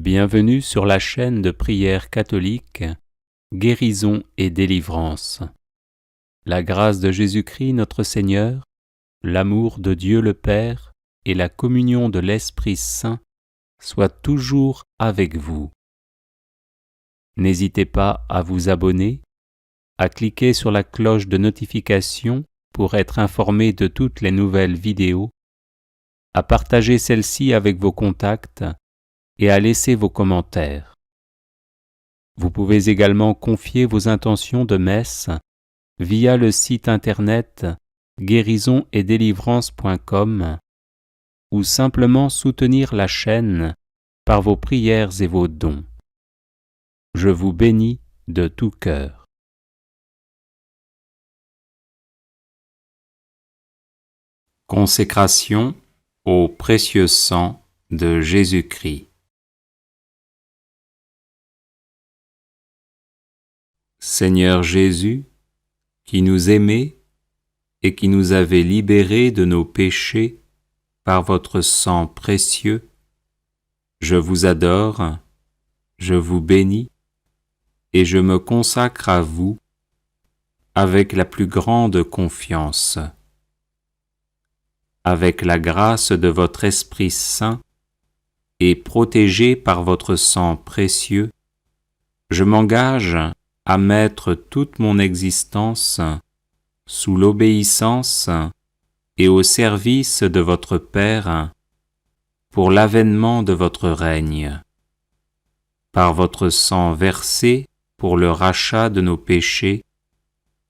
Bienvenue sur la chaîne de prière catholique, Guérison et délivrance. La grâce de Jésus-Christ notre Seigneur, l'amour de Dieu le Père et la communion de l'Esprit Saint soient toujours avec vous. N'hésitez pas à vous abonner, à cliquer sur la cloche de notification pour être informé de toutes les nouvelles vidéos, à partager celle-ci avec vos contacts et à laisser vos commentaires. Vous pouvez également confier vos intentions de messe via le site internet guérisonetdélivrance.com ou simplement soutenir la chaîne par vos prières et vos dons. Je vous bénis de tout cœur. Consécration au précieux sang de Jésus-Christ. Seigneur Jésus, qui nous aimez et qui nous avez libérés de nos péchés par votre sang précieux, je vous adore, je vous bénis et je me consacre à vous avec la plus grande confiance. Avec la grâce de votre Esprit Saint et protégé par votre sang précieux, je m'engage à mettre toute mon existence sous l'obéissance et au service de votre Père pour l'avènement de votre règne. Par votre sang versé pour le rachat de nos péchés,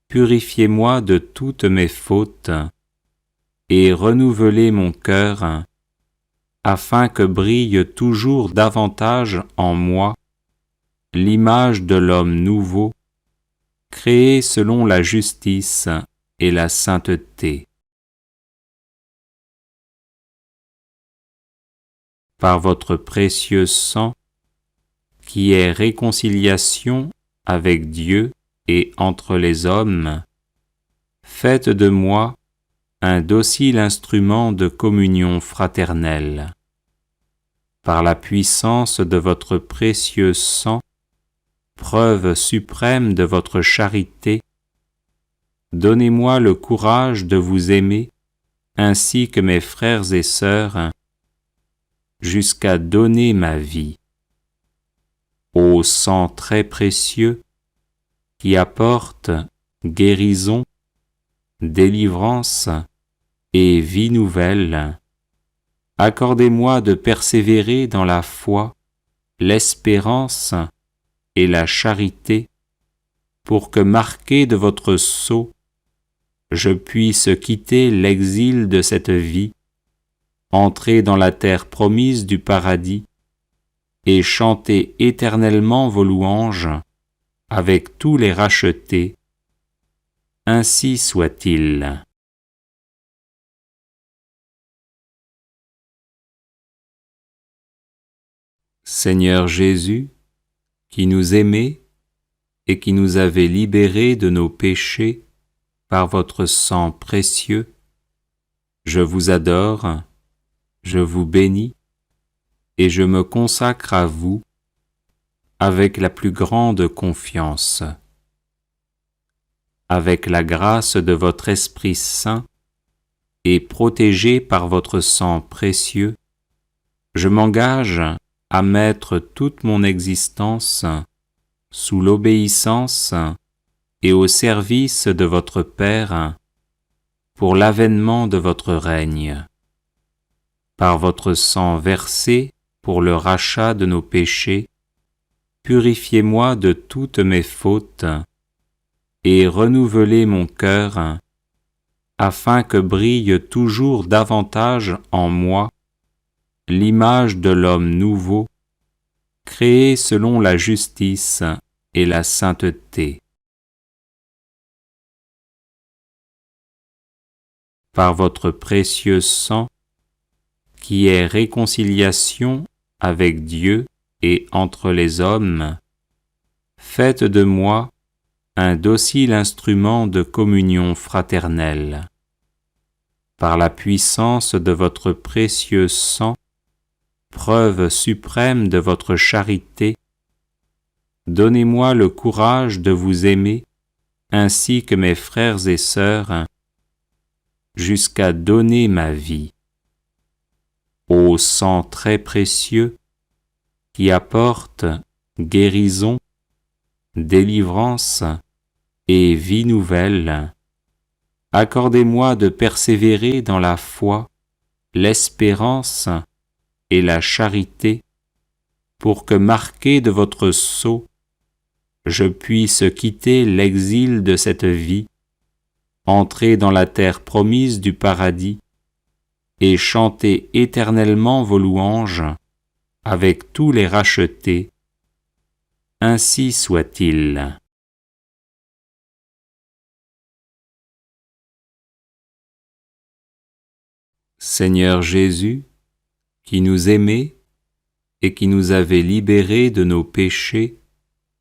purifiez-moi de toutes mes fautes et renouvelez mon cœur afin que brille toujours davantage en moi l'image de l'homme nouveau, créé selon la justice et la sainteté. Par votre précieux sang, qui est réconciliation avec Dieu et entre les hommes, faites de moi un docile instrument de communion fraternelle. Par la puissance de votre précieux sang, preuve suprême de votre charité, donnez-moi le courage de vous aimer, ainsi que mes frères et sœurs, jusqu'à donner ma vie. Ô sang très précieux, qui apporte guérison, délivrance et vie nouvelle, accordez-moi de persévérer dans la foi, l'espérance et la charité, pour que, marqué de votre sceau, je puisse quitter l'exil de cette vie, entrer dans la terre promise du paradis et chanter éternellement vos louanges avec tous les rachetés. Ainsi soit-il. Seigneur Jésus, qui nous aimez et qui nous avez libérés de nos péchés par votre sang précieux, je vous adore, je vous bénis et je me consacre à vous avec la plus grande confiance. Avec la grâce de votre Esprit Saint et protégé par votre sang précieux, je m'engage à mettre toute mon existence sous l'obéissance et au service de votre Père pour l'avènement de votre règne. Par votre sang versé pour le rachat de nos péchés, purifiez-moi de toutes mes fautes et renouvelez mon cœur afin que brille toujours davantage en moi l'image de l'homme nouveau, créé selon la justice et la sainteté. Par votre précieux sang, qui est réconciliation avec Dieu et entre les hommes, faites de moi un docile instrument de communion fraternelle. Par la puissance de votre précieux sang, preuve suprême de votre charité, donnez-moi le courage de vous aimer ainsi que mes frères et sœurs, jusqu'à donner ma vie. Ô sang très précieux, qui apporte guérison, délivrance et vie nouvelle, accordez-moi de persévérer dans la foi, l'espérance et la charité, pour que, marqué de votre sceau, je puisse quitter l'exil de cette vie, entrer dans la terre promise du paradis et chanter éternellement vos louanges avec tous les rachetés. Ainsi soit-il. Seigneur Jésus, qui nous aimez et qui nous avez libérés de nos péchés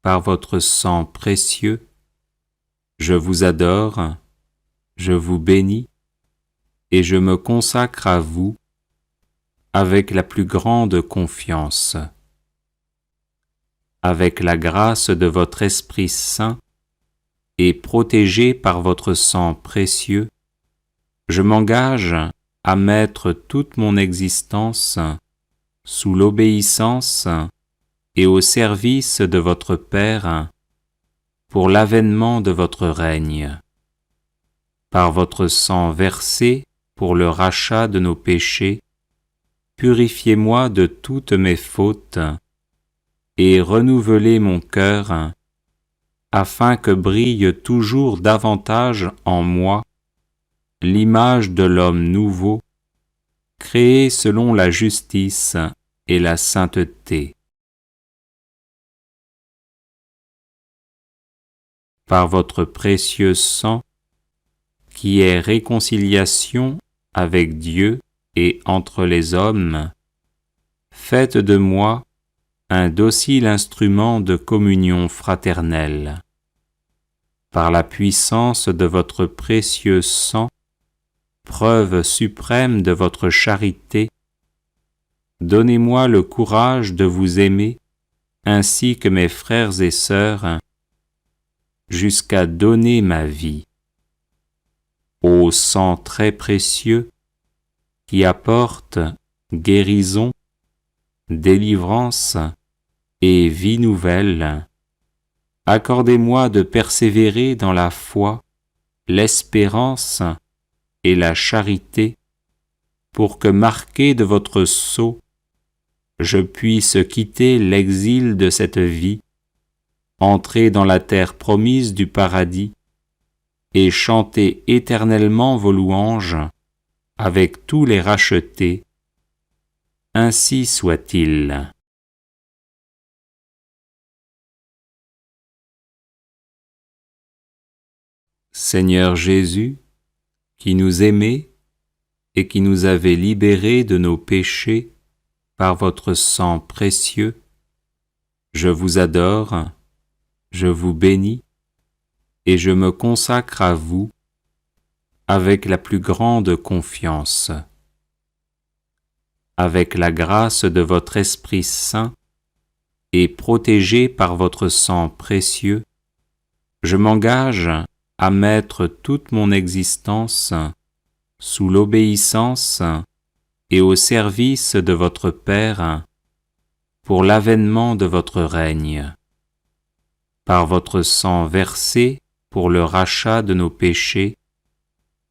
par votre sang précieux, je vous adore, je vous bénis et je me consacre à vous avec la plus grande confiance. Avec la grâce de votre Esprit Saint et protégé par votre sang précieux, je m'engage à mettre toute mon existence sous l'obéissance et au service de votre Père pour l'avènement de votre règne. Par votre sang versé pour le rachat de nos péchés, purifiez-moi de toutes mes fautes et renouvelez mon cœur afin que brille toujours davantage en moi l'image de l'homme nouveau, créé selon la justice et la sainteté. Par votre précieux sang, qui est réconciliation avec Dieu et entre les hommes, faites de moi un docile instrument de communion fraternelle. Par la puissance de votre précieux sang, preuve suprême de votre charité, donnez-moi le courage de vous aimer ainsi que mes frères et sœurs, jusqu'à donner ma vie. Ô sang très précieux, qui apporte guérison, délivrance et vie nouvelle, accordez-moi de persévérer dans la foi, l'espérance et la charité, pour que, marqué de votre sceau, je puisse quitter l'exil de cette vie, entrer dans la terre promise du paradis et chanter éternellement vos louanges avec tous les rachetés. Ainsi soit-il. Seigneur Jésus, qui nous aimez et qui nous avez libérés de nos péchés par votre sang précieux, je vous adore, je vous bénis et je me consacre à vous avec la plus grande confiance. Avec la grâce de votre Esprit Saint et protégé par votre sang précieux, je m'engage à mettre toute mon existence sous l'obéissance et au service de votre Père pour l'avènement de votre règne. Par votre sang versé pour le rachat de nos péchés,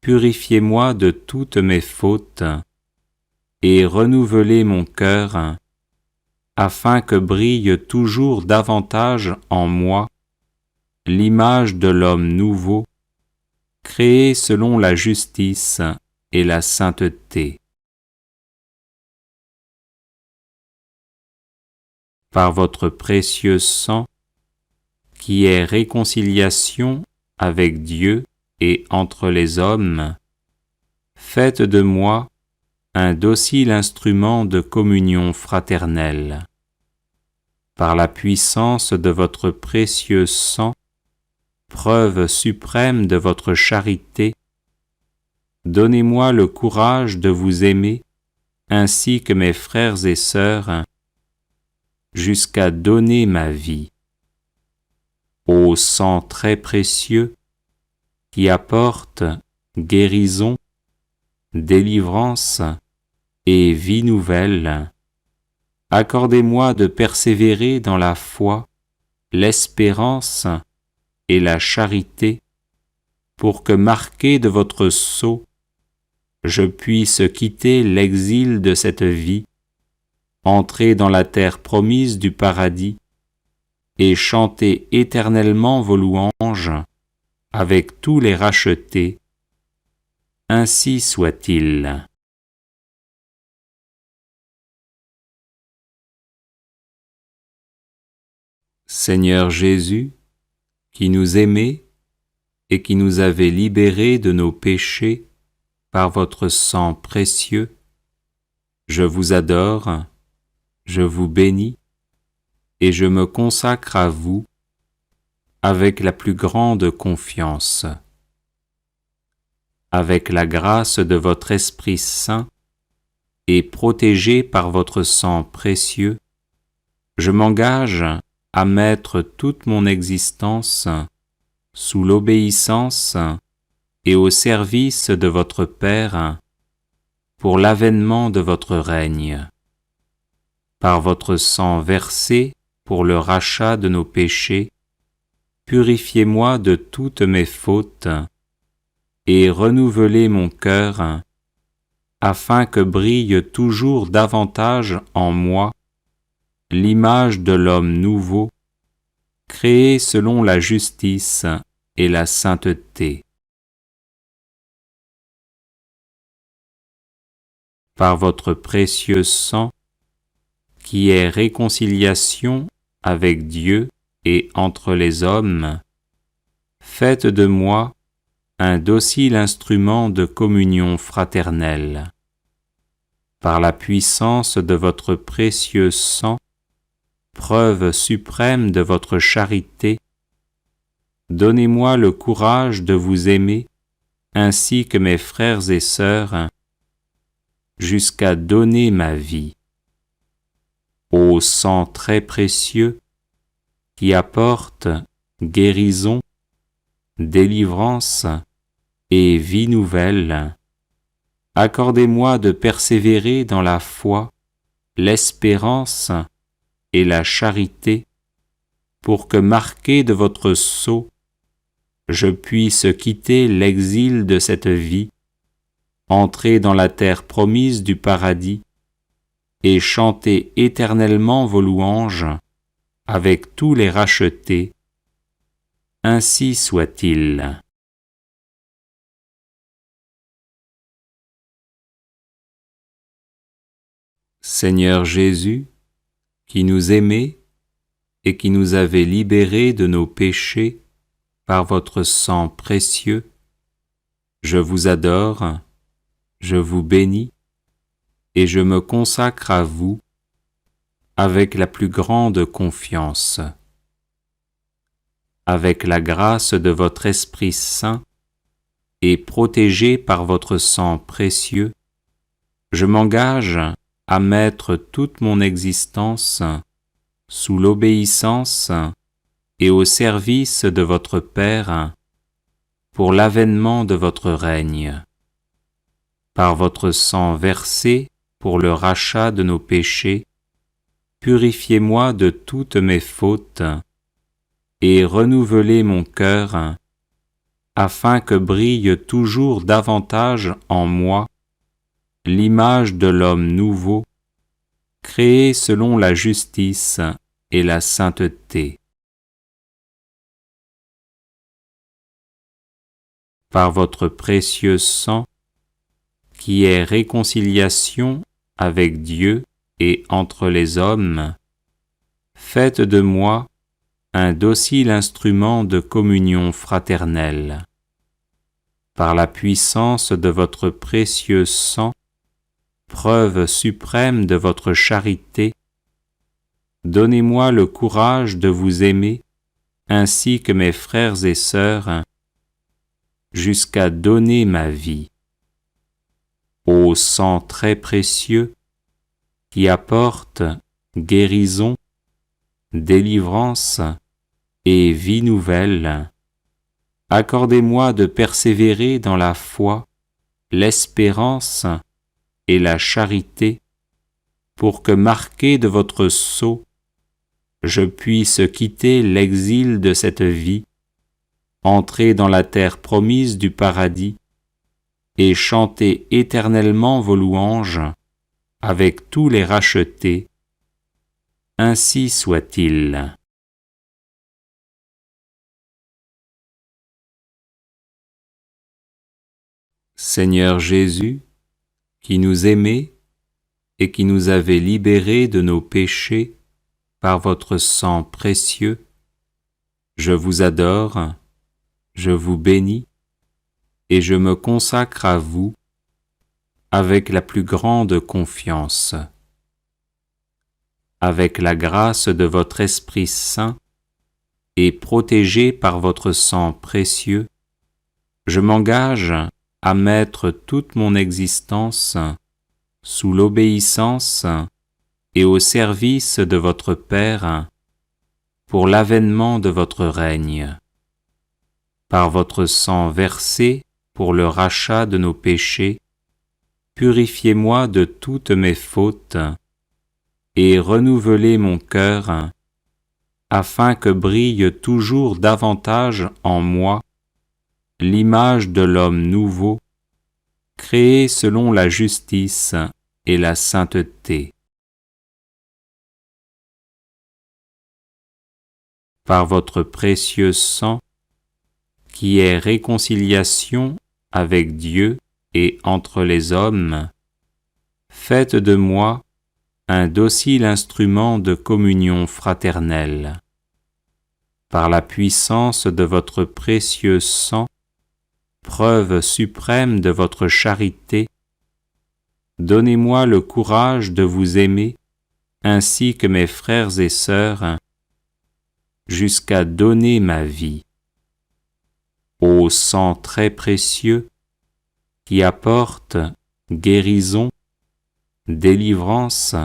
purifiez-moi de toutes mes fautes et renouvelez mon cœur afin que brille toujours davantage en moi l'image de l'homme nouveau, créé selon la justice et la sainteté. Par votre précieux sang, qui est réconciliation avec Dieu et entre les hommes, faites de moi un docile instrument de communion fraternelle. Par la puissance de votre précieux sang, preuve suprême de votre charité, donnez-moi le courage de vous aimer ainsi que mes frères et sœurs, jusqu'à donner ma vie. Ô sang très précieux, qui apporte guérison, délivrance et vie nouvelle, accordez-moi de persévérer dans la foi, l'espérance et la charité, pour que, marqué de votre sceau, je puisse quitter l'exil de cette vie, entrer dans la terre promise du paradis et chanter éternellement vos louanges avec tous les rachetés. Ainsi soit-il. Seigneur Jésus, qui nous aimez et qui nous avez libérés de nos péchés par votre sang précieux, je vous adore, je vous bénis et je me consacre à vous avec la plus grande confiance. Avec la grâce de votre Esprit Saint et protégé par votre sang précieux, je m'engage à mettre toute mon existence sous l'obéissance et au service de votre Père pour l'avènement de votre règne. Par votre sang versé pour le rachat de nos péchés, purifiez-moi de toutes mes fautes et renouvelez mon cœur, afin que brille toujours davantage en moi l'image de l'homme nouveau, créé selon la justice et la sainteté. Par votre précieux sang, qui est réconciliation avec Dieu et entre les hommes, faites de moi un docile instrument de communion fraternelle. Par la puissance de votre précieux sang, preuve suprême de votre charité, donnez-moi le courage de vous aimer, ainsi que mes frères et sœurs, jusqu'à donner ma vie. Ô sang très précieux, qui apporte guérison, délivrance et vie nouvelle, accordez-moi de persévérer dans la foi, l'espérance et la charité, pour que, marqué de votre sceau, je puisse quitter l'exil de cette vie, entrer dans la terre promise du paradis et chanter éternellement vos louanges avec tous les rachetés. Ainsi soit-il. Seigneur Jésus, qui nous aimez et qui nous avez libérés de nos péchés par votre sang précieux, je vous adore, je vous bénis et je me consacre à vous avec la plus grande confiance. Avec la grâce de votre Esprit Saint et protégé par votre sang précieux, je m'engage à mettre toute mon existence sous l'obéissance et au service de votre Père pour l'avènement de votre règne. Par votre sang versé pour le rachat de nos péchés, purifiez-moi de toutes mes fautes et renouvelez mon cœur, afin que brille toujours davantage en moi l'image de l'homme nouveau, créé selon la justice et la sainteté. Par votre précieux sang, qui est réconciliation avec Dieu et entre les hommes, faites de moi un docile instrument de communion fraternelle. Par la puissance de votre précieux sang, preuve suprême de votre charité, donnez-moi le courage de vous aimer, ainsi que mes frères et sœurs, jusqu'à donner ma vie. Ô sang très précieux, qui apporte guérison, délivrance et vie nouvelle, accordez-moi de persévérer dans la foi, l'espérance et la charité, pour que, marqué de votre sceau, je puisse quitter l'exil de cette vie, entrer dans la terre promise du paradis et chanter éternellement vos louanges avec tous les rachetés. Ainsi soit-il. Seigneur Jésus, qui nous aimez et qui nous avez libérés de nos péchés par votre sang précieux, je vous adore, je vous bénis et je me consacre à vous avec la plus grande confiance. Avec la grâce de votre Esprit Saint et protégé par votre sang précieux, je m'engage à mettre toute mon existence sous l'obéissance et au service de votre Père pour l'avènement de votre règne. Par votre sang versé pour le rachat de nos péchés, purifiez-moi de toutes mes fautes et renouvelez mon cœur, afin que brille toujours davantage en moi l'image de l'homme nouveau, créé selon la justice et la sainteté. Par votre précieux sang, qui est réconciliation avec Dieu et entre les hommes, faites de moi un docile instrument de communion fraternelle. Par la puissance de votre précieux sang, preuve suprême de votre charité, donnez-moi le courage de vous aimer, ainsi que mes frères et sœurs, jusqu'à donner ma vie. Ô sang très précieux, qui apporte guérison, délivrance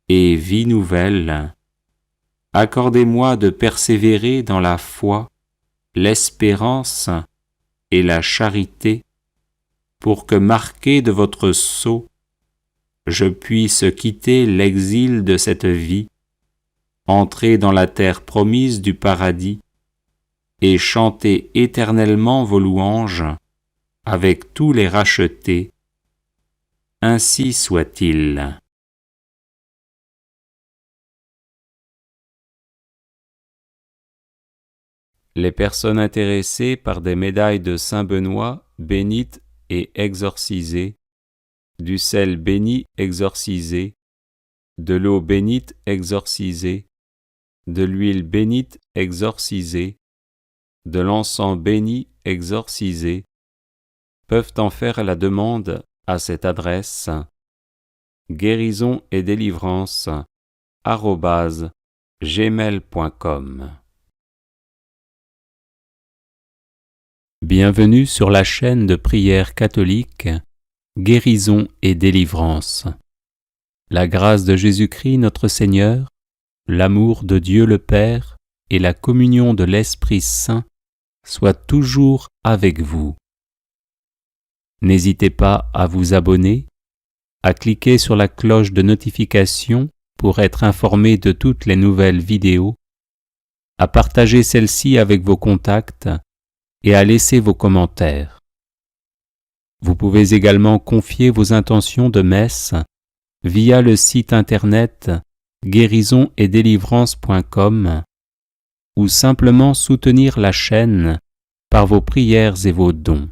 et vie nouvelle, accordez-moi de persévérer dans la foi, l'espérance et la charité, pour que, marqué de votre sceau, je puisse quitter l'exil de cette vie, entrer dans la terre promise du paradis et chanter éternellement vos louanges avec tous les rachetés. Ainsi soit-il. Les personnes intéressées par des médailles de Saint-Benoît bénites et exorcisées, du sel béni exorcisé, de l'eau bénite exorcisée, de l'huile bénite exorcisée, de l'encens béni exorcisé, peuvent en faire la demande à cette adresse: guérison et délivrance @gmail.com. Bienvenue sur la chaîne de prière catholique Guérison et délivrance. La grâce de Jésus-Christ notre Seigneur, l'amour de Dieu le Père et la communion de l'Esprit Saint soient toujours avec vous. N'hésitez pas à vous abonner, à cliquer sur la cloche de notification pour être informé de toutes les nouvelles vidéos, à partager celle-ci avec vos contacts et à laisser vos commentaires. Vous pouvez également confier vos intentions de messe via le site internet guérisonetdélivrance.com ou simplement soutenir la chaîne par vos prières et vos dons.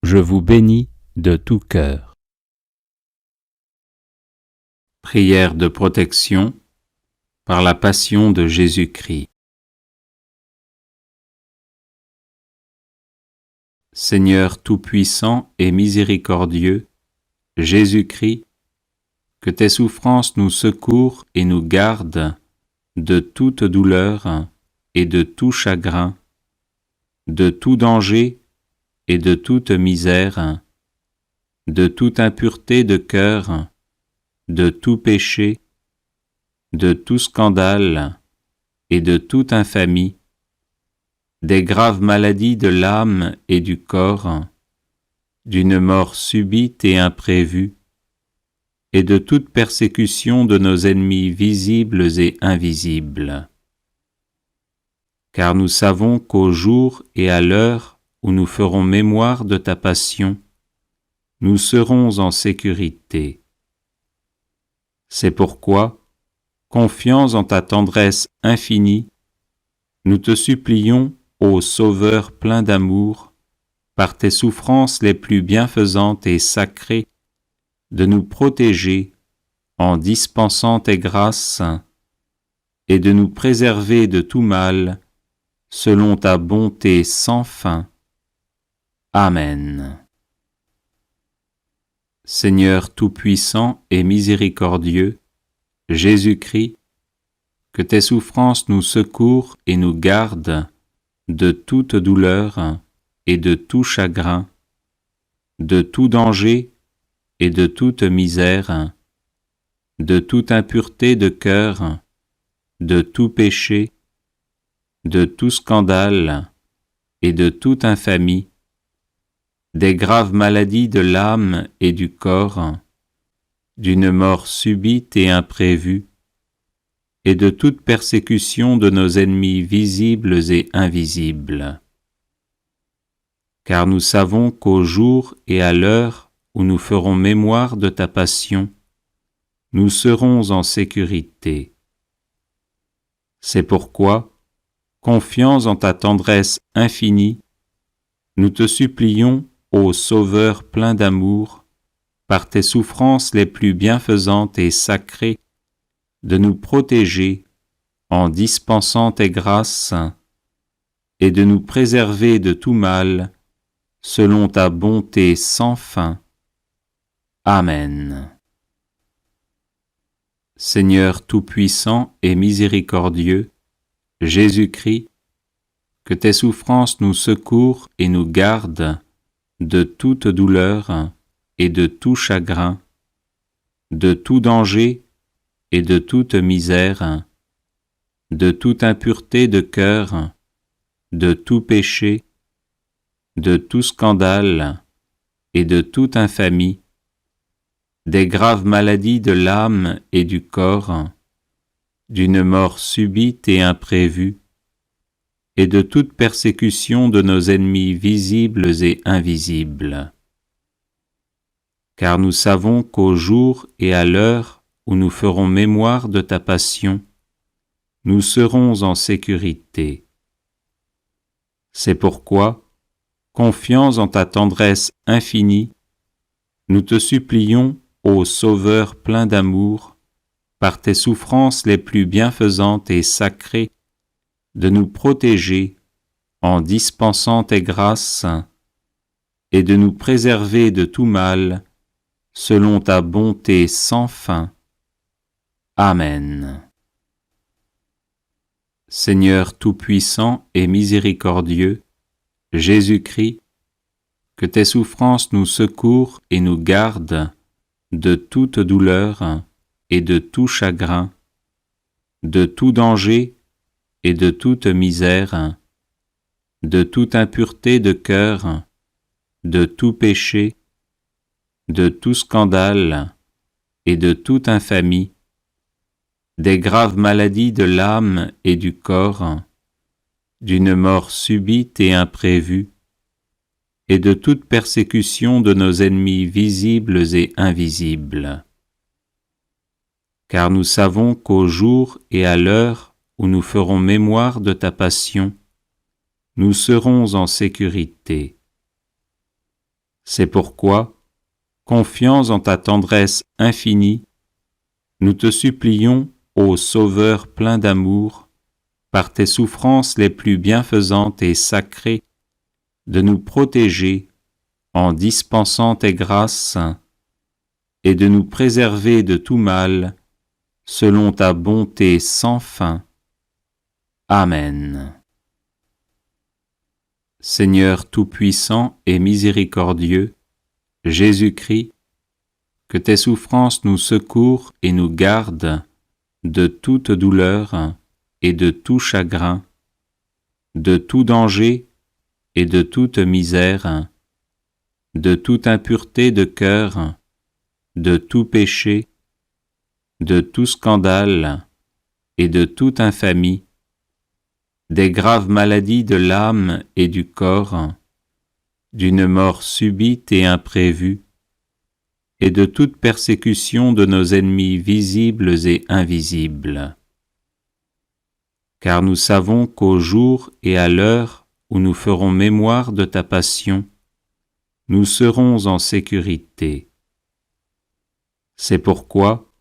Je vous bénis de tout cœur. Prière de protection par la passion de Jésus-Christ. Seigneur tout-puissant et miséricordieux, Jésus-Christ, que tes souffrances nous secourent et nous gardent de toute douleur et de tout chagrin, de tout danger et de toute misère, de toute impureté de cœur de tout péché, de tout scandale et de toute infamie, des graves maladies de l'âme et du corps, d'une mort subite et imprévue, et de toute persécution de nos ennemis visibles et invisibles. Car nous savons qu'au jour et à l'heure où nous ferons mémoire de ta passion, nous serons en sécurité. C'est pourquoi, confiants en ta tendresse infinie, nous te supplions, ô Sauveur plein d'amour, par tes souffrances les plus bienfaisantes et sacrées, de nous protéger en dispensant tes grâces et de nous préserver de tout mal, selon ta bonté sans fin. Amen. Seigneur tout-puissant et miséricordieux, Jésus-Christ, que tes souffrances nous secourent et nous gardent de toute douleur et de tout chagrin, de tout danger et de toute misère, de toute impureté de cœur, de tout péché, de tout scandale et de toute infamie, des graves maladies de l'âme et du corps, d'une mort subite et imprévue, et de toute persécution de nos ennemis visibles et invisibles. Car nous savons qu'au jour et à l'heure où nous ferons mémoire de ta passion, nous serons en sécurité. C'est pourquoi, confiants en ta tendresse infinie, nous te supplions, ô Sauveur plein d'amour, par tes souffrances les plus bienfaisantes et sacrées, de nous protéger en dispensant tes grâces et de nous préserver de tout mal, selon ta bonté sans fin. Amen. Seigneur tout-puissant et miséricordieux, Jésus-Christ, que tes souffrances nous secourent et nous gardent de toute douleur et de tout chagrin, de tout danger et de toute misère, de toute impureté de cœur, de tout péché, de tout scandale et de toute infamie, des graves maladies de l'âme et du corps, d'une mort subite et imprévue, et de toute persécution de nos ennemis visibles et invisibles. Car nous savons qu'au jour et à l'heure où nous ferons mémoire de ta passion, nous serons en sécurité. C'est pourquoi, confiants en ta tendresse infinie, nous te supplions, ô Sauveur plein d'amour, par tes souffrances les plus bienfaisantes et sacrées, de nous protéger en dispensant tes grâces et de nous préserver de tout mal, selon ta bonté sans fin. Amen. Seigneur tout-puissant et miséricordieux, Jésus-Christ, que tes souffrances nous secourent et nous gardent de toute douleur et de tout chagrin, de tout danger et de toute misère, de toute impureté de cœur, de tout péché, de tout scandale et de toute infamie, des graves maladies de l'âme et du corps, d'une mort subite et imprévue, et de toute persécution de nos ennemis visibles et invisibles. Car nous savons qu'au jour et à l'heure où nous ferons mémoire de ta passion, nous serons en sécurité. C'est pourquoi, confiants en ta tendresse infinie, nous te supplions, ô Sauveur plein d'amour, par tes souffrances les plus bienfaisantes et sacrées, de nous protéger en dispensant tes grâces et de nous préserver de tout mal, selon ta bonté sans fin. Amen. Seigneur tout-puissant et miséricordieux, Jésus-Christ, que tes souffrances nous secourent et nous gardent de toute douleur et de tout chagrin, de tout danger et de toute misère, de toute impureté de cœur, de tout péché, de tout scandale et de toute infamie, des graves maladies de l'âme et du corps, d'une mort subite et imprévue, et de toute persécution de nos ennemis visibles et invisibles. Car nous savons qu'au jour et à l'heure où nous ferons mémoire de ta passion, nous serons en sécurité. C'est pourquoi,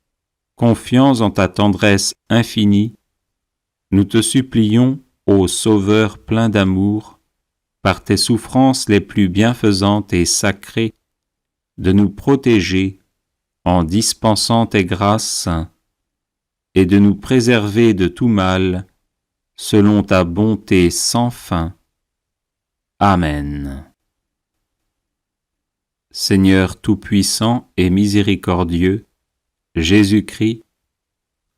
confiants en ta tendresse infinie, nous te supplions, ô Sauveur plein d'amour, par tes souffrances les plus bienfaisantes et sacrées, de nous protéger en dispensant tes grâces et de nous préserver de tout mal, selon ta bonté sans fin. Amen. Seigneur tout-puissant et miséricordieux, Jésus-Christ,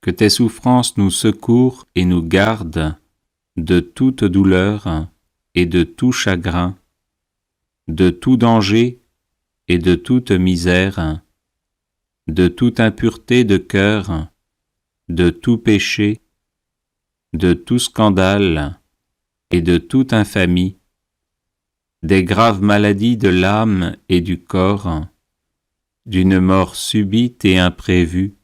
que tes souffrances nous secourent et nous gardent de toute douleur et de tout chagrin, de tout danger et de toute misère, de toute impureté de cœur, de tout péché, de tout scandale et de toute infamie, des graves maladies de l'âme et du corps, d'une mort subite et imprévue,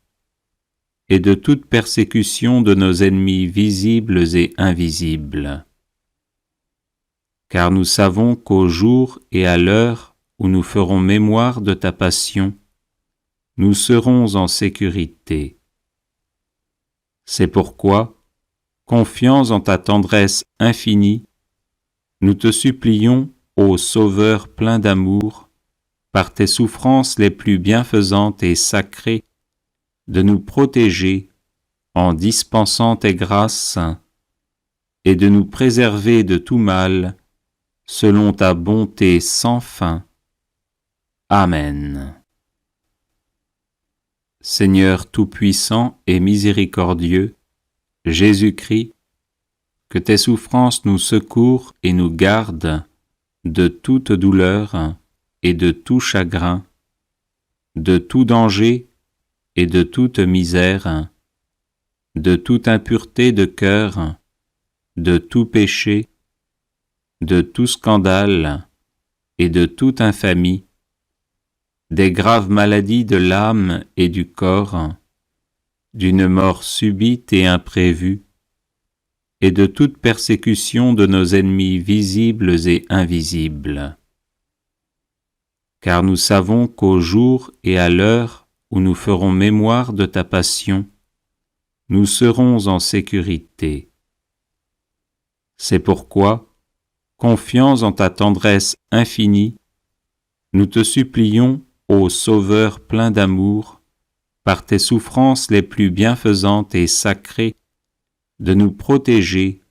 et de toute persécution de nos ennemis visibles et invisibles. Car nous savons qu'au jour et à l'heure où nous ferons mémoire de ta passion, nous serons en sécurité. C'est pourquoi, confiants en ta tendresse infinie, nous te supplions, ô Sauveur plein d'amour, par tes souffrances les plus bienfaisantes et sacrées, de nous protéger en dispensant tes grâces et de nous préserver de tout mal, selon ta bonté sans fin. Amen. Seigneur tout-puissant et miséricordieux, Jésus-Christ, que tes souffrances nous secourent et nous gardent de toute douleur et de tout chagrin, de tout danger et de toute misère, de toute impureté de cœur, de tout péché, de tout scandale et de toute infamie, des graves maladies de l'âme et du corps, d'une mort subite et imprévue, et de toute persécution de nos ennemis visibles et invisibles. Car nous savons qu'au jour et à l'heure où nous ferons mémoire de ta passion, nous serons en sécurité. C'est pourquoi, confiants en ta tendresse infinie, nous te supplions, ô Sauveur plein d'amour, par tes souffrances les plus bienfaisantes et sacrées, de nous protéger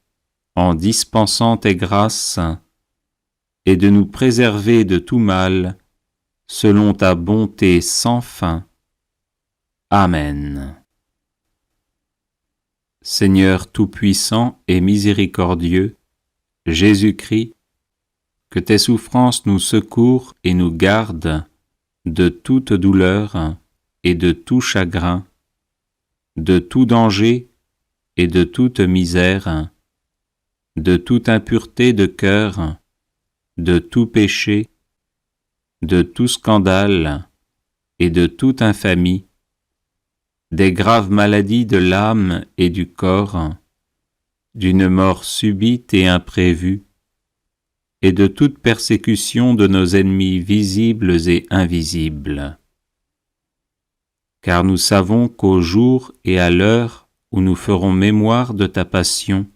en dispensant tes grâces et de nous préserver de tout mal, selon ta bonté sans fin. Amen. Seigneur tout-puissant et miséricordieux, Jésus-Christ, que tes souffrances nous secourent et nous gardent de toute douleur et de tout chagrin, de tout danger et de toute misère, de toute impureté de cœur, de tout péché, de tout scandale et de toute infamie, des graves maladies de l'âme et du corps, d'une mort subite et imprévue, et de toute persécution de nos ennemis visibles et invisibles. Car nous savons qu'au jour et à l'heure où nous ferons mémoire de ta passion,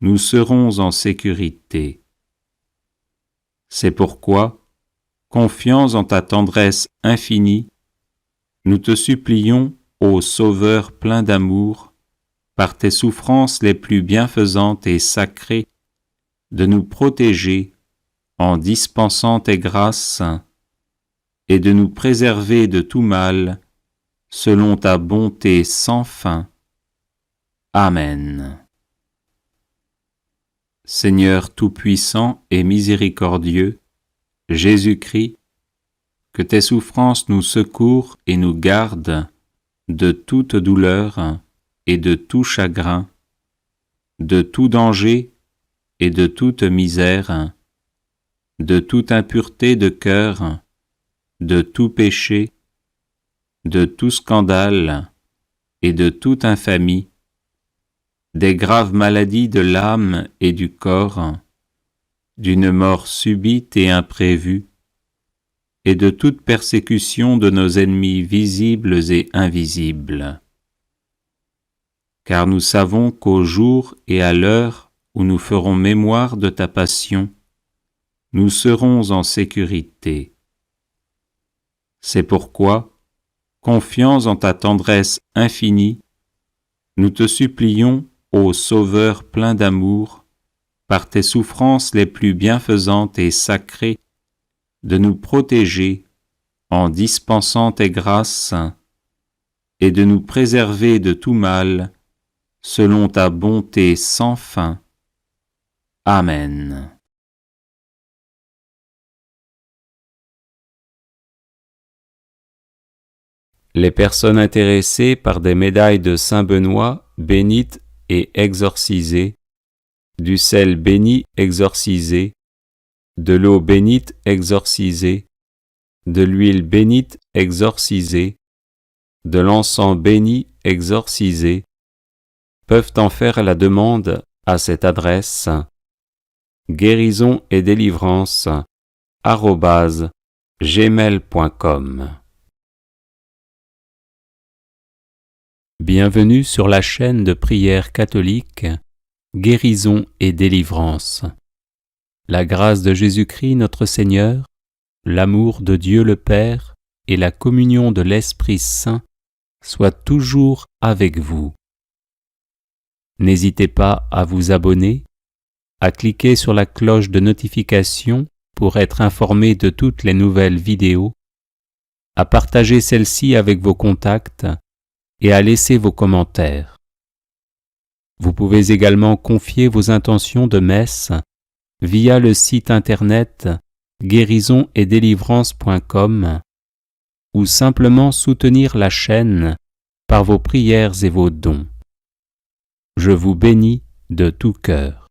nous serons en sécurité. C'est pourquoi, confiants en ta tendresse infinie, nous te supplions, ô Sauveur plein d'amour, par tes souffrances les plus bienfaisantes et sacrées, de nous protéger en dispensant tes grâces et de nous préserver de tout mal, selon ta bonté sans fin. Amen. Seigneur tout-puissant et miséricordieux, Jésus-Christ, que tes souffrances nous secourent et nous gardent de toute douleur et de tout chagrin, de tout danger et de toute misère, de toute impureté de cœur, de tout péché, de tout scandale et de toute infamie, des graves maladies de l'âme et du corps, d'une mort subite et imprévue, et de toute persécution de nos ennemis visibles et invisibles. Car nous savons qu'au jour et à l'heure où nous ferons mémoire de ta passion, nous serons en sécurité. C'est pourquoi, confiants en ta tendresse infinie, nous te supplions, ô Sauveur plein d'amour, par tes souffrances les plus bienfaisantes et sacrées, de nous protéger en dispensant tes grâces et de nous préserver de tout mal, selon ta bonté sans fin. Amen. Les personnes intéressées par des médailles de Saint-Benoît bénites et exorcisées, du sel béni exorcisé, de l'eau bénite exorcisée, de l'huile bénite exorcisée, de l'encens béni exorcisé, peuvent en faire la demande à cette adresse guérison et délivrance @gmail.com. Bienvenue sur la chaîne de prière catholique Guérison et délivrance. La grâce de Jésus-Christ notre Seigneur, l'amour de Dieu le Père et la communion de l'Esprit Saint soient toujours avec vous. N'hésitez pas à vous abonner, à cliquer sur la cloche de notification pour être informé de toutes les nouvelles vidéos, à partager celle-ci avec vos contacts et à laisser vos commentaires. Vous pouvez également confier vos intentions de messe via le site internet guérisonetdélivrance.com ou simplement soutenir la chaîne par vos prières et vos dons. Je vous bénis de tout cœur.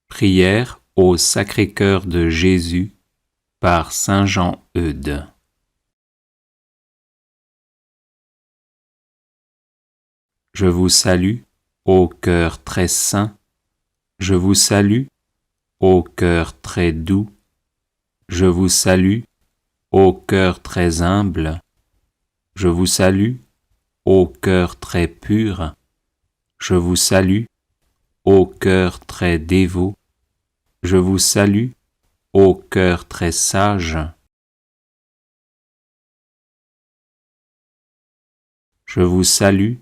Prière au Sacré-Cœur de Jésus par Saint Jean Eudes. Je vous salue, ô cœur très saint, je vous salue, ô cœur très doux, je vous salue, ô cœur très humble, je vous salue, ô cœur très pur, je vous salue, ô cœur très dévot, je vous salue, ô cœur très sage. Je vous salue,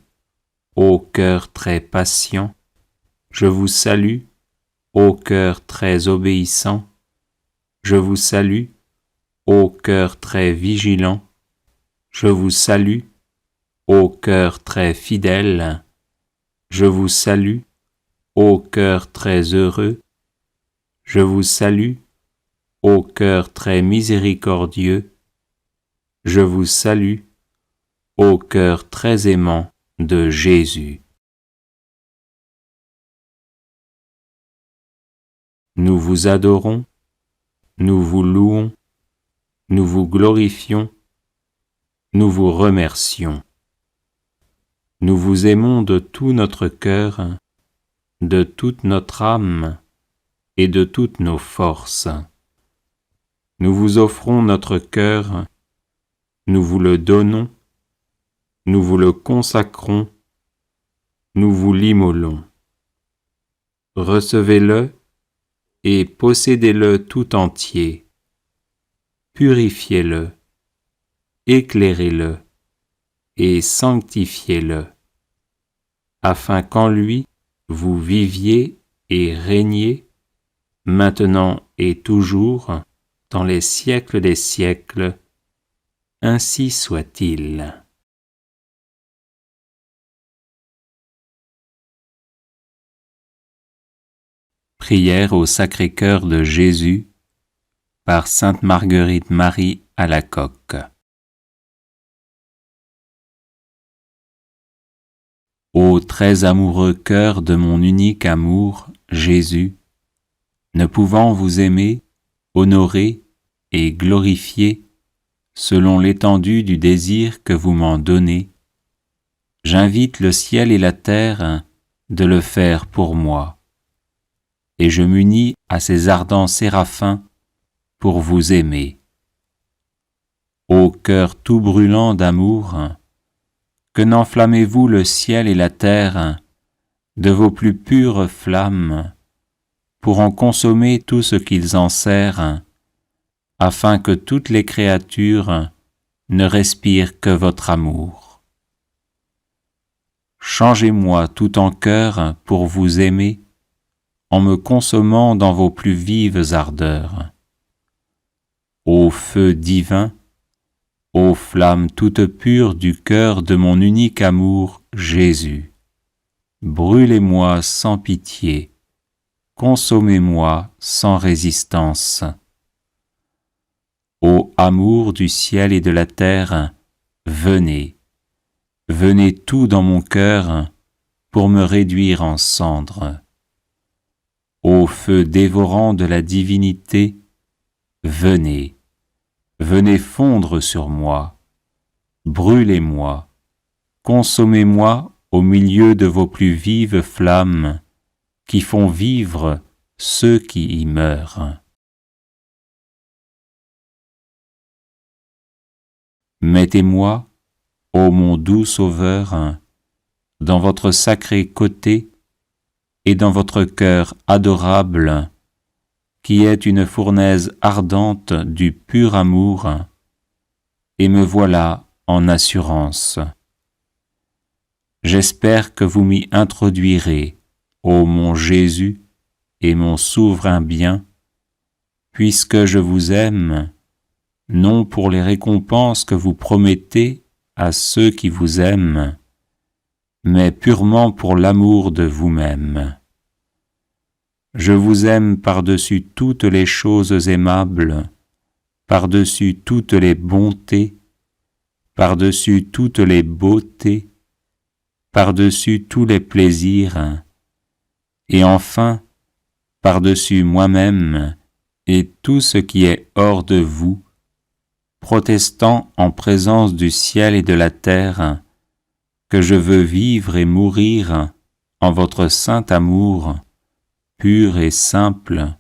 ô cœur très patient, je vous salue, ô cœur très obéissant, je vous salue, ô cœur très vigilant, je vous salue, ô cœur très fidèle, je vous salue, ô cœur très heureux, je vous salue, ô cœur très miséricordieux, je vous salue, ô cœur très aimant de Jésus. Nous vous adorons, nous vous louons, nous vous glorifions, nous vous remercions. Nous vous aimons de tout notre cœur, de toute notre âme et de toutes nos forces. Nous vous offrons notre cœur, nous vous le donnons, nous vous le consacrons, nous vous l'immolons. Recevez-le et possédez-le tout entier. Purifiez-le, éclairez-le et sanctifiez-le, afin qu'en lui vous viviez et régnez, maintenant et toujours, dans les siècles des siècles. Ainsi soit-il. Prière au Sacré-Cœur de Jésus par sainte Marguerite Marie Alacoque. Ô très amoureux cœur de mon unique amour, Jésus, ne pouvant vous aimer, honorer et glorifier selon l'étendue du désir que vous m'en donnez, j'invite le ciel et la terre de le faire pour moi, et je m'unis à ces ardents séraphins pour vous aimer. Ô cœur tout brûlant d'amour, que n'enflammez-vous le ciel et la terre de vos plus pures flammes, pour en consommer tout ce qu'ils en serrent, afin que toutes les créatures ne respirent que votre amour. Changez-moi tout en cœur pour vous aimer, en me consommant dans vos plus vives ardeurs. Ô feu divin, ô flamme toute pure du cœur de mon unique amour, Jésus, brûlez-moi sans pitié, consommez-moi sans résistance. Ô amour du ciel et de la terre, venez, venez tout dans mon cœur pour me réduire en cendres. Ô feu dévorant de la divinité, venez, venez fondre sur moi, brûlez-moi, consommez-moi au milieu de vos plus vives flammes qui font vivre ceux qui y meurent. Mettez-moi, ô mon doux Sauveur, dans votre sacré côté et dans votre cœur adorable, qui est une fournaise ardente du pur amour, et me voilà en assurance. J'espère que vous m'y introduirez, ô mon Jésus et mon souverain bien, puisque je vous aime, non pour les récompenses que vous promettez à ceux qui vous aiment, mais purement pour l'amour de vous-même. Je vous aime par-dessus toutes les choses aimables, par-dessus toutes les bontés, par-dessus toutes les beautés, par-dessus tous les plaisirs, et enfin, par-dessus moi-même et tout ce qui est hors de vous, protestant en présence du ciel et de la terre, que je veux vivre et mourir en votre saint amour, pur et simple,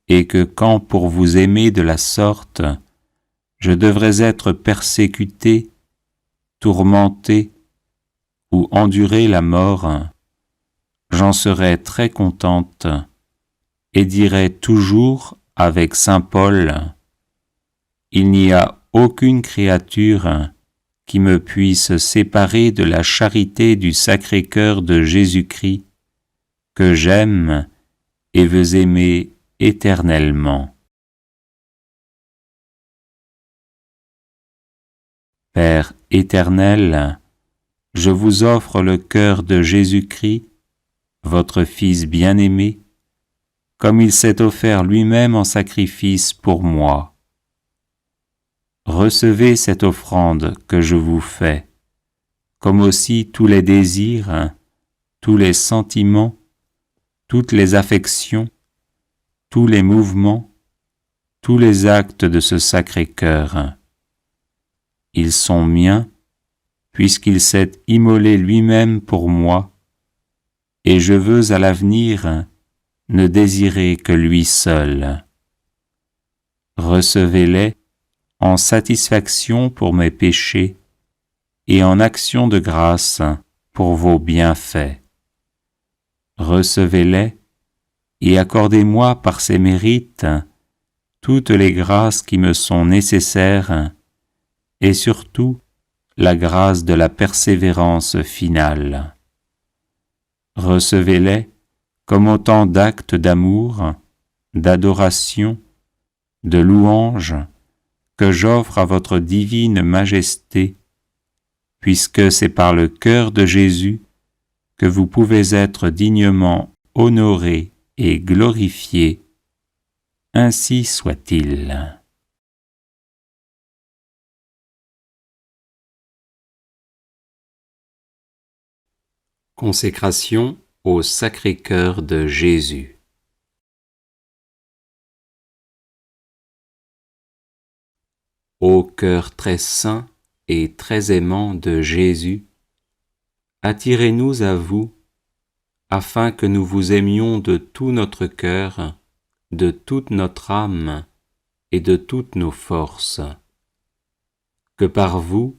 et que quand pour vous aimer de la sorte, je devrais être persécuté, tourmenté ou endurer la mort, j'en serais très contente et dirais toujours avec saint Paul, « Il n'y a aucune créature qui me puisse séparer de la charité du Sacré-Cœur de Jésus-Christ, que j'aime et veux aimer éternellement. » Père éternel, je vous offre le cœur de Jésus-Christ, votre Fils bien-aimé, comme il s'est offert lui-même en sacrifice pour moi. Recevez cette offrande que je vous fais, comme aussi tous les désirs, tous les sentiments, toutes les affections, tous les mouvements, tous les actes de ce Sacré-Cœur. Ils sont miens, puisqu'il s'est immolé lui-même pour moi, et je veux à l'avenir ne désirer que lui seul. Recevez-les en satisfaction pour mes péchés et en action de grâce pour vos bienfaits. Recevez-les et accordez-moi par ces mérites toutes les grâces qui me sont nécessaires et surtout la grâce de la persévérance finale. Recevez-les comme autant d'actes d'amour, d'adoration, de louange que j'offre à votre divine majesté, puisque c'est par le cœur de Jésus que vous pouvez être dignement honoré et glorifié. Ainsi soit-il. Consécration au Sacré-Cœur de Jésus. Ô cœur très saint et très aimant de Jésus, attirez-nous à vous, afin que nous vous aimions de tout notre cœur, de toute notre âme et de toutes nos forces. Que par vous,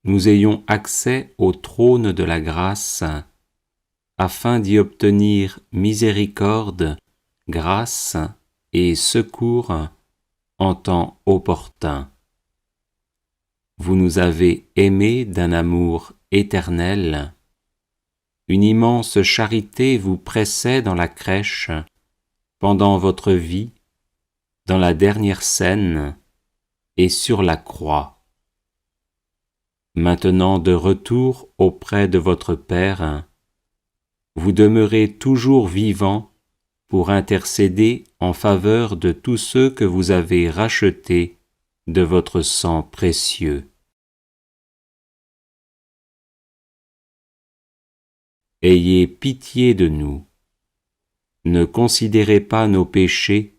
nous ayons accès au trône de la grâce, afin d'y obtenir miséricorde, grâce et secours en temps opportun. Vous nous avez aimés d'un amour éternel. Une immense charité vous pressait dans la crèche, pendant votre vie, dans la dernière scène et sur la croix. Maintenant de retour auprès de votre Père, vous demeurez toujours vivant pour intercéder en faveur de tous ceux que vous avez rachetés de votre sang précieux. Ayez pitié de nous. Ne considérez pas nos péchés,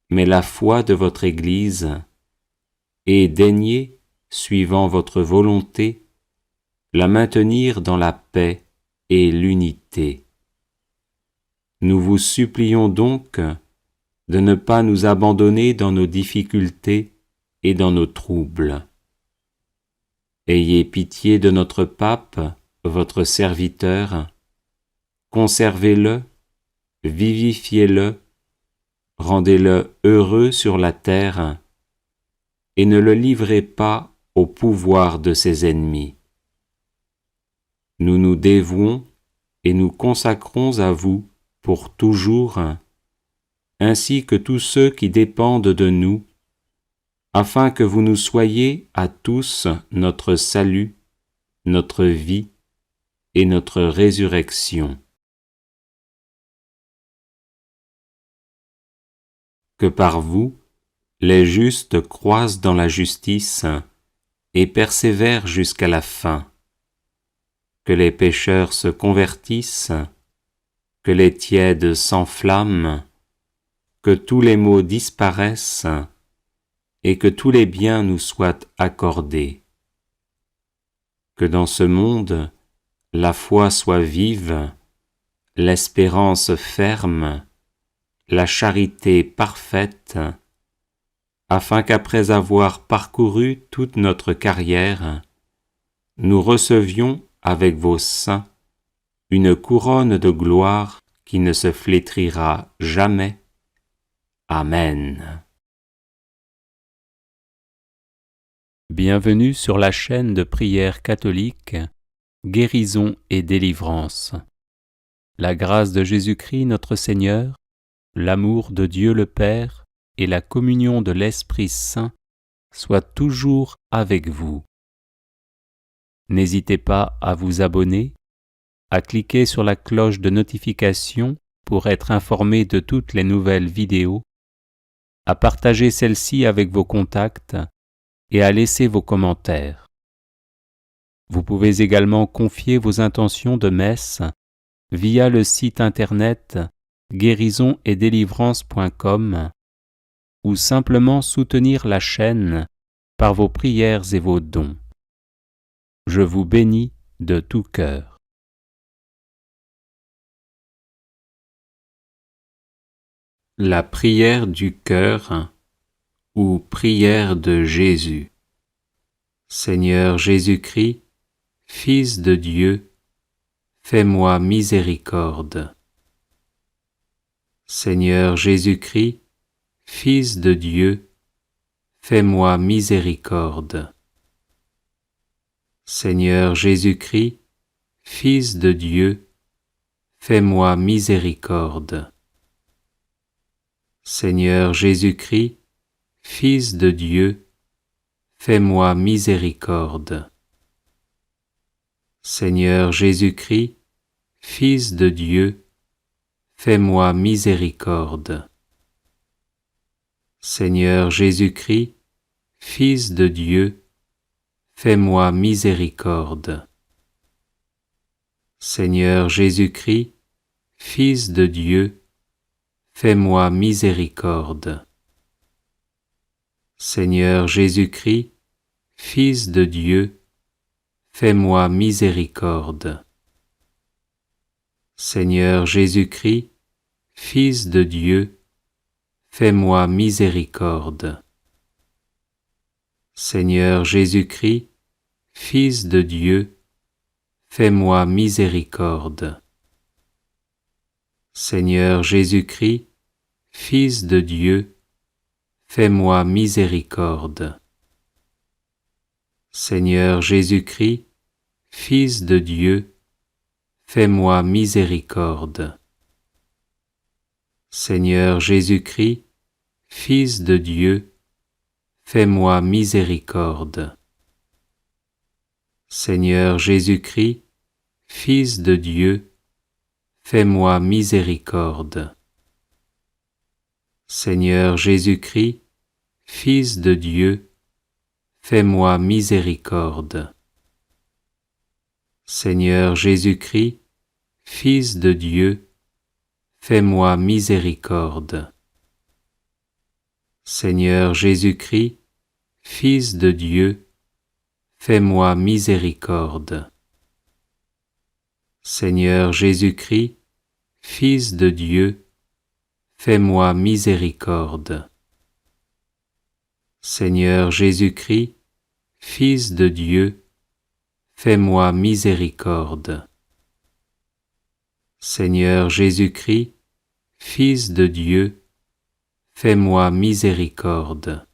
mais la foi de votre Église, et daignez, suivant votre volonté, la maintenir dans la paix et l'unité. Nous vous supplions donc de ne pas nous abandonner dans nos difficultés et dans nos troubles. Ayez pitié de notre pape, votre serviteur, conservez-le, vivifiez-le, rendez-le heureux sur la terre, et ne le livrez pas au pouvoir de ses ennemis. Nous nous dévouons et nous consacrons à vous pour toujours, ainsi que tous ceux qui dépendent de nous, afin que vous nous soyez à tous notre salut, notre vie et notre résurrection. Que par vous, les justes croissent dans la justice et persévèrent jusqu'à la fin. Que les pécheurs se convertissent, que les tièdes s'enflamment, que tous les maux disparaissent et que tous les biens nous soient accordés. Que dans ce monde, la foi soit vive, l'espérance ferme, la charité parfaite, afin qu'après avoir parcouru toute notre carrière, nous recevions avec vos saints une couronne de gloire qui ne se flétrira jamais. Amen. Bienvenue sur la chaîne de prière catholique Guérison et délivrance. La grâce de Jésus-Christ notre Seigneur, l'amour de Dieu le Père et la communion de l'Esprit Saint soient toujours avec vous. N'hésitez pas à vous abonner, à cliquer sur la cloche de notification pour être informé de toutes les nouvelles vidéos, à partager celle-ci avec vos contacts et à laisser vos commentaires. Vous pouvez également confier vos intentions de messe via le site internet guérisonetdélivrance.com ou simplement soutenir la chaîne par vos prières et vos dons. Je vous bénis de tout cœur. La prière du cœur ou prière de Jésus. Seigneur Jésus-Christ, Fils de Dieu, fais-moi miséricorde. Seigneur Jésus-Christ, Fils de Dieu, fais-moi miséricorde. Seigneur Jésus-Christ, Fils de Dieu, fais-moi miséricorde. Seigneur Jésus-Christ, Fils de Dieu, fais-moi miséricorde. Seigneur Jésus-Christ, Fils de Dieu, fais-moi miséricorde. Seigneur Jésus-Christ, Fils de Dieu, fais-moi miséricorde. Seigneur Jésus-Christ, Fils de Dieu, fais-moi miséricorde. Seigneur Jésus-Christ, Fils de Dieu, fais-moi miséricorde. Seigneur Jésus-Christ, Fils de Dieu, fais-moi miséricorde. Seigneur Jésus-Christ, Fils de Dieu, fais-moi miséricorde. Seigneur Jésus-Christ, Fils de Dieu, fais-moi miséricorde. Seigneur Jésus-Christ, Fils de Dieu, fais-moi miséricorde. Seigneur Jésus-Christ, Fils de Dieu, fais-moi miséricorde. Seigneur Jésus-Christ, Fils de Dieu, fais-moi miséricorde. Seigneur Jésus-Christ, Fils de Dieu, fais-moi miséricorde. Seigneur Jésus-Christ, Fils de Dieu, fais-moi miséricorde. Seigneur Jésus-Christ, Fils de Dieu, fais-moi miséricorde. Seigneur Jésus-Christ, Fils de Dieu, fais-moi miséricorde. Seigneur Jésus-Christ, Fils de Dieu, fais-moi miséricorde. Seigneur Jésus-Christ, Fils de Dieu, fais-moi miséricorde.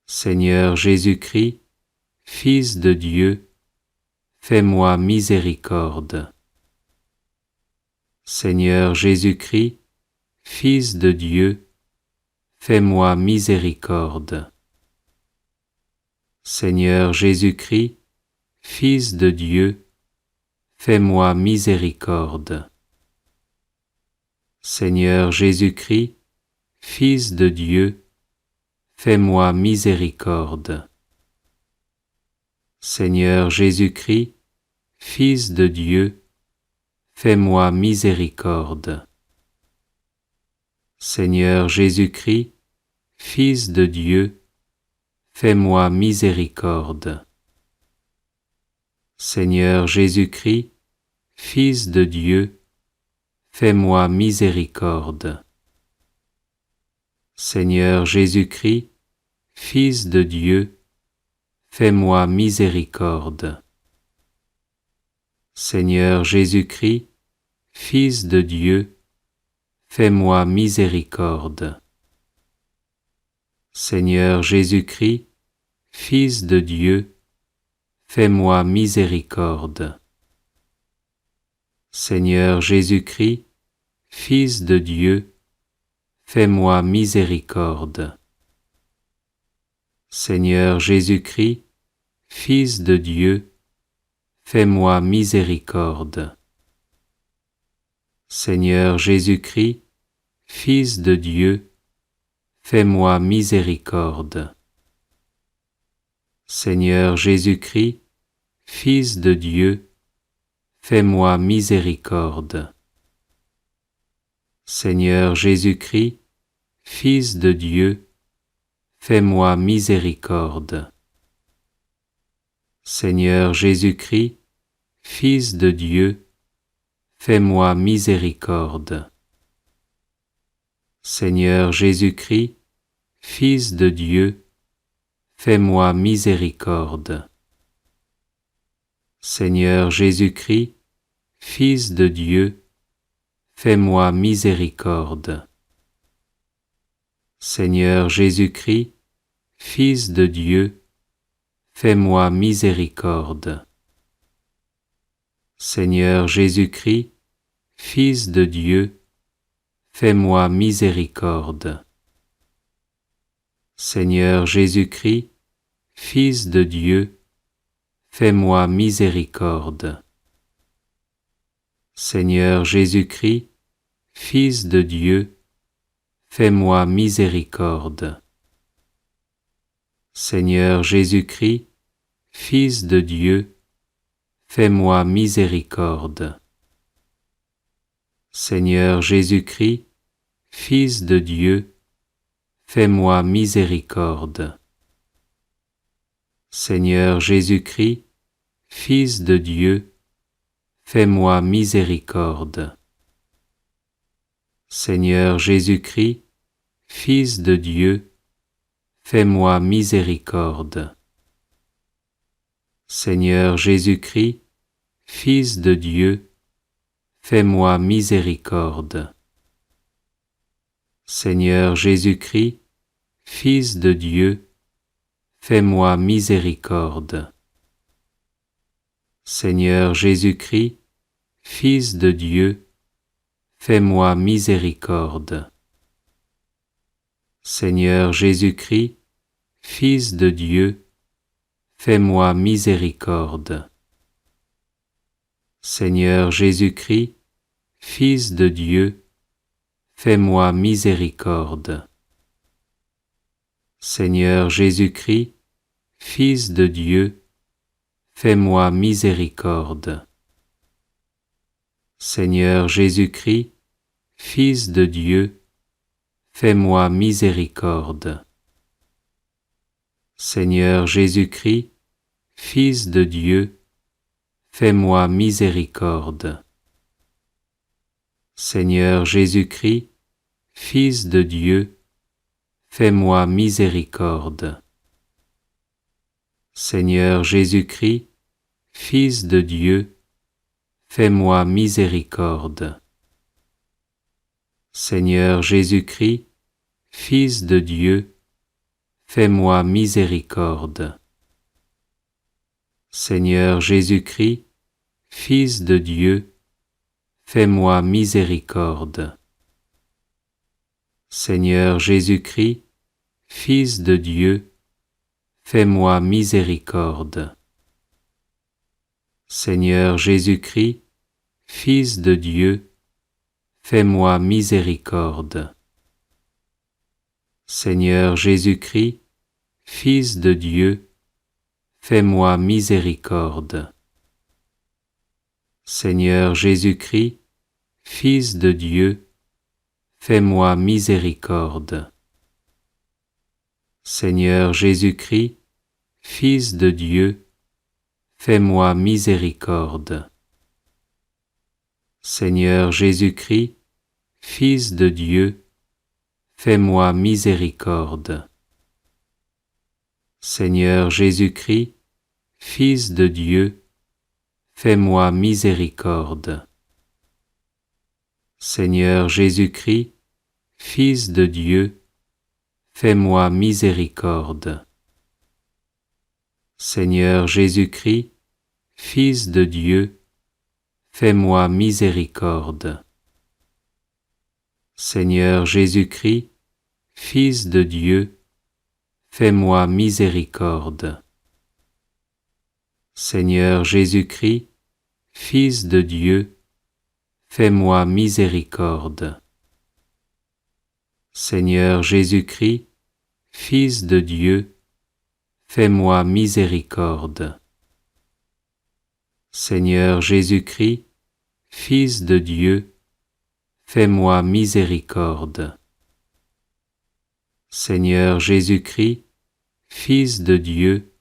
Seigneur Jésus-Christ, Fils de Dieu, fais-moi miséricorde. Seigneur Jésus-Christ, Fils de Dieu, fais-moi miséricorde. Seigneur Jésus-Christ, Fils de Dieu, fais-moi miséricorde. Seigneur Jésus-Christ, Fils de Dieu, fais-moi miséricorde. Seigneur Jésus-Christ, Fils de Dieu, fais-moi miséricorde. Seigneur Jésus-Christ, Fils de Dieu, fais-moi miséricorde. Seigneur Jésus-Christ, Fils de Dieu, fais-moi miséricorde. Seigneur Jésus-Christ, Fils de Dieu, fais-moi miséricorde. Seigneur Jésus-Christ, Fils de Dieu, fais-moi miséricorde. Seigneur Jésus-Christ, Fils de Dieu, fais-moi miséricorde. Seigneur Jésus-Christ, Fils de Dieu, fais-moi miséricorde. Seigneur Jésus-Christ, Fils de Dieu, fais-moi miséricorde. Seigneur Jésus-Christ, Fils de Dieu, fais-moi miséricorde. Seigneur Jésus-Christ, Fils de Dieu, fais-moi miséricorde. Seigneur Jésus-Christ, Fils de Dieu, fais-moi miséricorde. Seigneur Jésus-Christ, Fils de Dieu, fais-moi miséricorde. Seigneur Jésus-Christ, Fils de Dieu, fais-moi miséricorde. Seigneur Jésus-Christ, Fils de Dieu, fais-moi miséricorde. Seigneur Jésus-Christ, Fils de Dieu, fais-moi miséricorde. Seigneur Jésus-Christ, Fils de Dieu, fais-moi miséricorde. Seigneur Jésus-Christ, Fils de Dieu, fais-moi miséricorde. Seigneur Jésus-Christ, Fils de Dieu, fais-moi miséricorde. Seigneur Jésus-Christ, Fils de Dieu, fais-moi miséricorde. Seigneur Jésus-Christ, Fils de Dieu, fais-moi miséricorde. Seigneur Jésus-Christ, Fils de Dieu, fais-moi miséricorde. Seigneur Jésus-Christ, Fils de Dieu, fais-moi miséricorde. Seigneur Jésus-Christ, Fils de Dieu, fais-moi miséricorde. Seigneur Jésus-Christ, Fils de Dieu, fais-moi miséricorde. Seigneur Jésus-Christ, Fils de Dieu, fais-moi miséricorde. Seigneur Jésus-Christ, Fils de Dieu, fais-moi miséricorde. Seigneur Jésus-Christ, Fils de Dieu, fais-moi miséricorde. Seigneur Jésus-Christ, Fils de Dieu, fais-moi miséricorde. Seigneur Jésus-Christ, Fils de Dieu, fais-moi miséricorde. Seigneur Jésus-Christ, Fils de Dieu, fais-moi miséricorde. Seigneur Jésus-Christ, Fils de Dieu, fais-moi miséricorde. Seigneur Jésus-Christ, Fils de Dieu, fais-moi miséricorde. Seigneur Jésus-Christ, Fils de Dieu, fais-moi miséricorde. Seigneur Jésus-Christ, Fils de Dieu, fais-moi miséricorde. Seigneur Jésus-Christ, Fils de Dieu, fais-moi miséricorde. Seigneur Jésus-Christ, Fils de Dieu, fais-moi miséricorde. Seigneur Jésus-Christ, Fils de Dieu, fais-moi miséricorde. Seigneur Jésus-Christ, Fils de Dieu, fais-moi miséricorde. Seigneur Jésus-Christ, Fils de Dieu, fais-moi miséricorde. Seigneur Jésus-Christ, Fils de Dieu, fais-moi miséricorde. Seigneur Jésus-Christ, Fils de Dieu, fais-moi miséricorde. Seigneur Jésus-Christ, Fils de Dieu, fais-moi miséricorde. Seigneur Jésus-Christ, Fils de Dieu, fais-moi miséricorde. Seigneur Jésus-Christ, Fils de Dieu, fais-moi miséricorde. Seigneur Jésus-Christ, Fils de Dieu, fais-moi miséricorde. Seigneur Jésus-Christ, Fils de Dieu, fais-moi miséricorde. Seigneur Jésus-Christ, Fils de Dieu, fais-moi miséricorde. Seigneur Jésus-Christ, Fils de Dieu,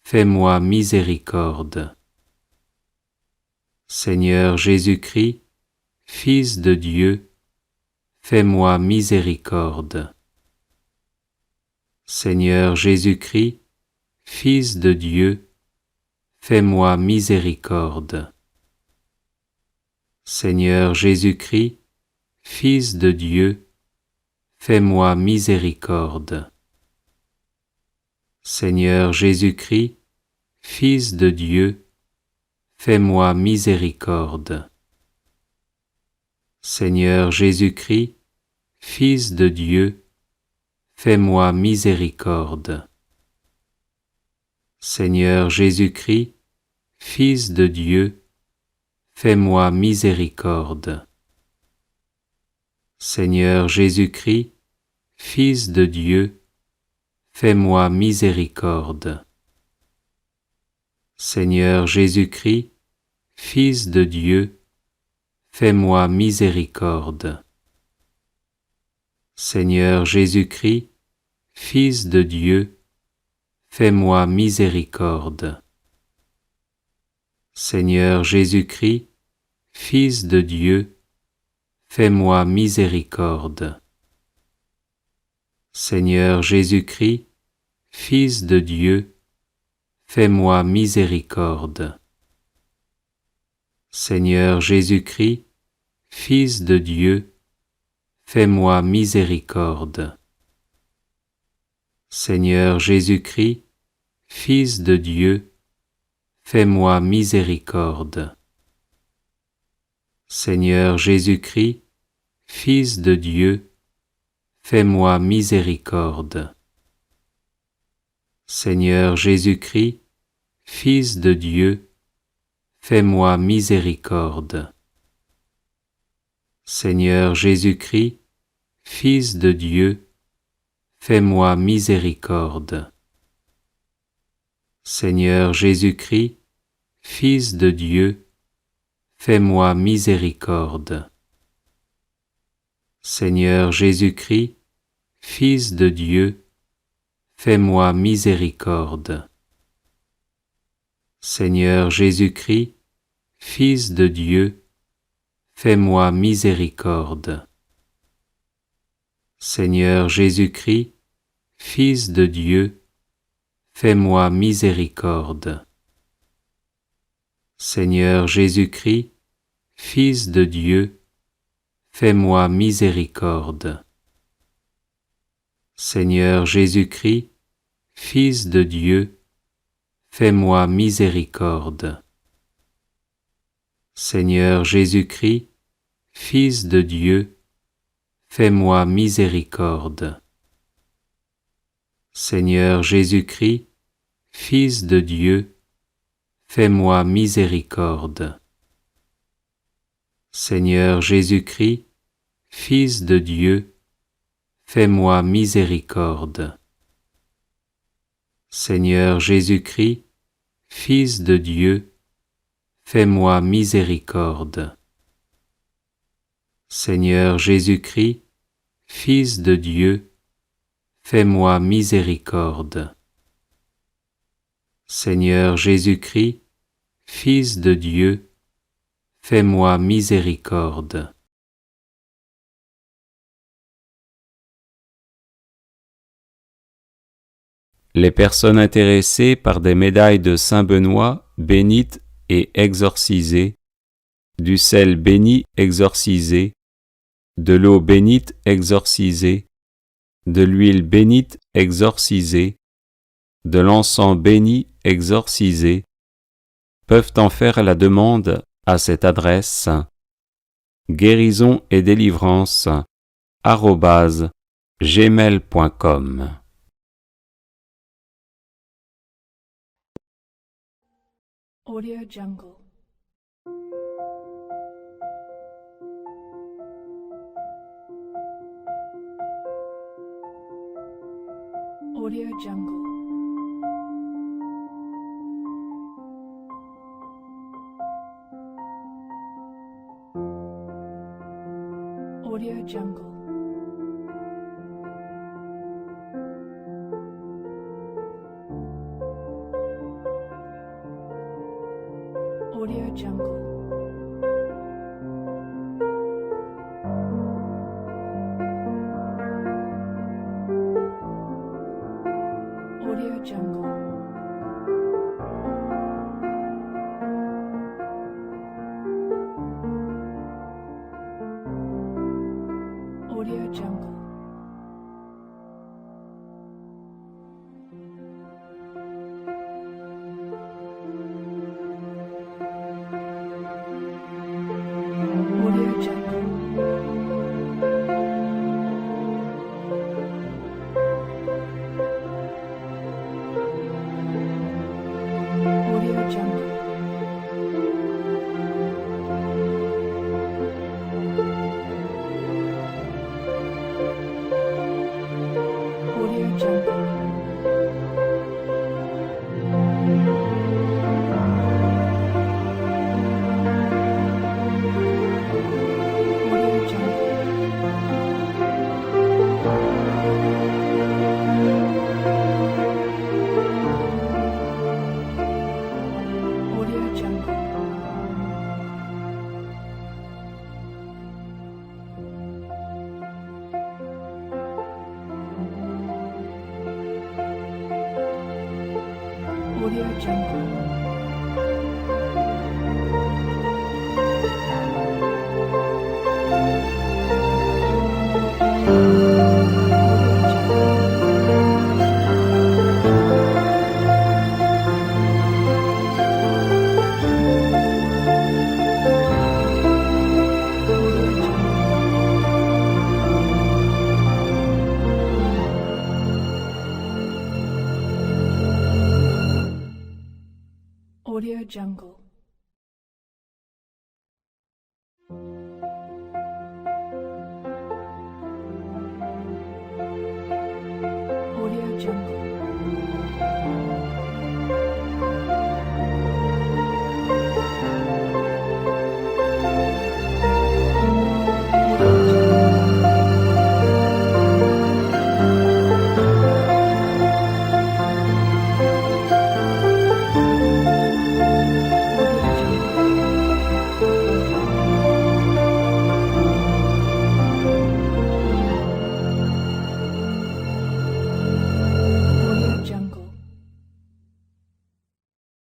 fais-moi miséricorde. Seigneur Jésus-Christ, Fils de Dieu, fais-moi miséricorde. Seigneur Jésus-Christ, Fils de Dieu, fais-moi miséricorde. Seigneur Jésus-Christ, Fils de Dieu, fais-moi miséricorde. Seigneur Jésus-Christ, Fils de Dieu, fais-moi miséricorde. Seigneur Jésus-Christ, Fils de Dieu, fais-moi miséricorde. Seigneur Jésus-Christ, Fils de Dieu, fais-moi miséricorde. Seigneur Jésus-Christ, Fils de Dieu, fais-moi miséricorde. Seigneur Jésus-Christ, Fils de Dieu, fais-moi miséricorde. Seigneur Jésus-Christ, Fils de Dieu, fais-moi miséricorde. Seigneur Jésus-Christ, Fils de Dieu, fais-moi miséricorde. Seigneur Jésus-Christ, Fils de Dieu, fais-moi miséricorde. Seigneur Jésus-Christ, Fils de Dieu, fais-moi miséricorde. Seigneur Jésus-Christ, Fils de Dieu, fais-moi miséricorde. Seigneur Jésus-Christ, Fils de Dieu, fais-moi miséricorde. Seigneur Jésus-Christ, Fils de Dieu, fais-moi miséricorde. Seigneur Jésus-Christ, Fils de Dieu, fais-moi miséricorde. Seigneur Jésus-Christ, Fils de Dieu, fais-moi miséricorde. Seigneur Jésus-Christ, Fils de Dieu, fais-moi miséricorde. Seigneur Jésus-Christ, Fils de Dieu, fais-moi miséricorde. Seigneur Jésus-Christ, Fils de Dieu, fais-moi miséricorde. Seigneur Jésus-Christ, Fils de Dieu, fais-moi miséricorde. Seigneur Jésus-Christ, Fils de Dieu, fais-moi miséricorde. Seigneur Jésus-Christ, Fils de Dieu, fais-moi miséricorde. Seigneur Jésus-Christ, Fils de Dieu, fais-moi miséricorde. Seigneur Jésus-Christ, Fils de Dieu, fais-moi miséricorde. Seigneur Jésus-Christ, Fils de Dieu, fais-moi miséricorde. Seigneur Jésus-Christ, Fils de Dieu, fais-moi miséricorde. Seigneur Jésus-Christ, Fils de Dieu, fais-moi miséricorde. Les personnes intéressées par des médailles de Saint Benoît bénites et exorcisées, du sel béni exorcisé, de l'eau bénite exorcisée, de l'huile bénite exorcisée, de l'encens béni exorcisé, peuvent en faire la demande à cette adresse guérison et délivrance @gmail.com. Audio Jungle. Audio Jungle. Audio Jungle. Audio Jungle. Audio Jungle. Audio Jungle. Jungle. Audio Jungle. Audio Jungle. Audio Jungle. Audio Jungle. Audio Jungle.